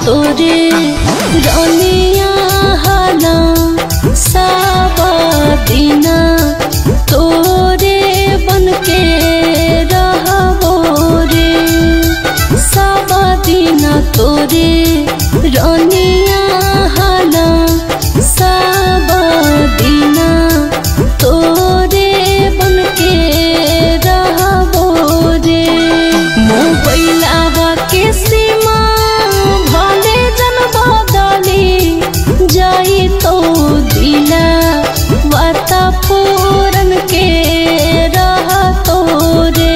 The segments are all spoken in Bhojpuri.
तोरे रनिया हला साबदिना तोरे बनके रहबो रे साबदिना तोरे रनिया हला साबदिना तोरे बनके रहबो रे मोबाइलवा के सीमा जाई तो दिला वाता पूरन के रह तोरे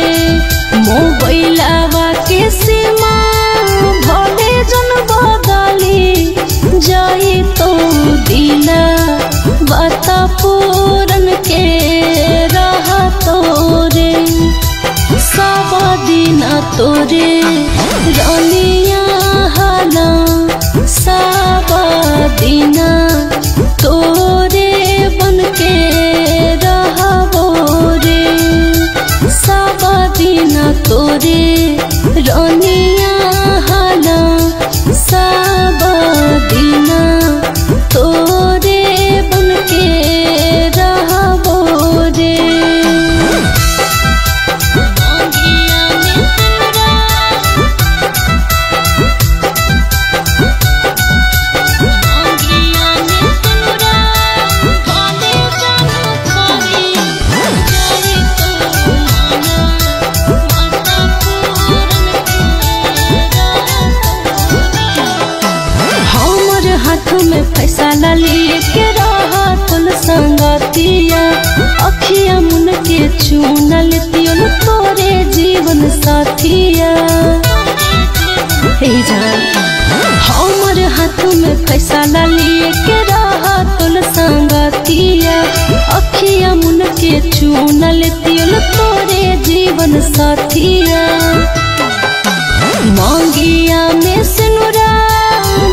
मोबाइलवा के सीमा भले जन बदली जाई तो दिला वाता पूरन के रह तोरे सब दिन तोरे रनिया हला साबदिना तोरे बनके रहबो रे साबदिना तोरे रनिया हला साबदिना तोरे बनके रहबो रे में फैसला लेके रहा तुल संगतिया अखिया मुन के चुन लेतियो तोरे जीवन साथिया हमर हाथ में फैसला लेके रहा तुल संगतिया अखिया मुन के चुन लेतियो तोरे जीवन साथिया मांगिया में सिनुरा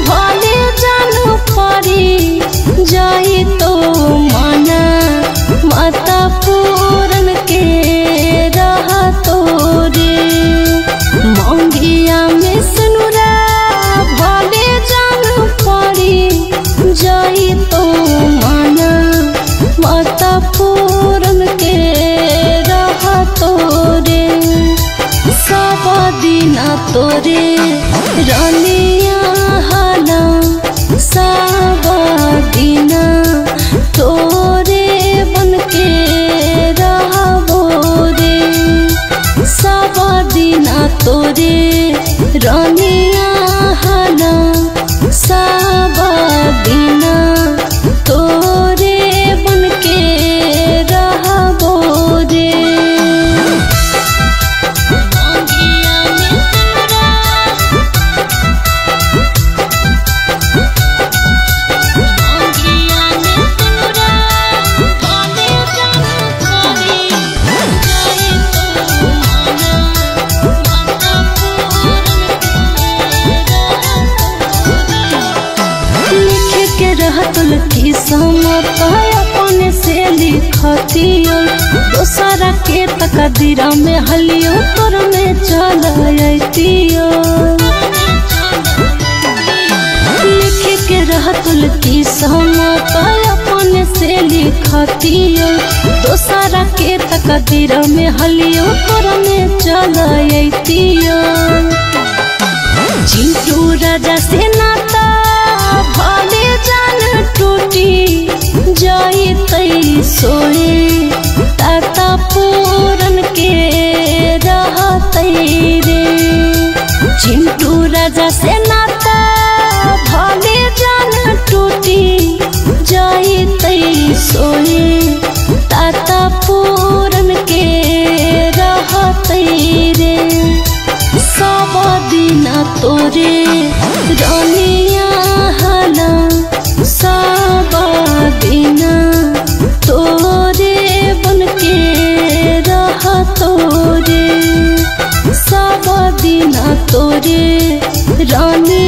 भले जानू परी जाई तो माना माता पूरन के रह तोरे मांगिया में सिनुरा भले जानू परी जाई तो माना माता पूरन के रह तोरे सब दिन तोरे रनिया हला साबदिना तोरे बनके रहबो रे साबदिना तोरे रनिया हला साबदिना तोरे बनके रहबो रे तुल की समत अपने से लिखतियो दोसरा के तकदीरा में हलियो तोर में चल अइतियो लिख के रह तुल की समत अपने से लिखतियो दोसरा के तकदीरा में हलियो तोर में चल अइतियो चिंटू राजा से नाता भले जान टूटी जाई तई सोए ताता राजा से नाता भले जान टूटी जाई तई सोए ताता पूरन के रहतई रे सब दिन तोरे रानिया हला सब दिन तोरे बन के रहतो रे सब दिन तोरे रानी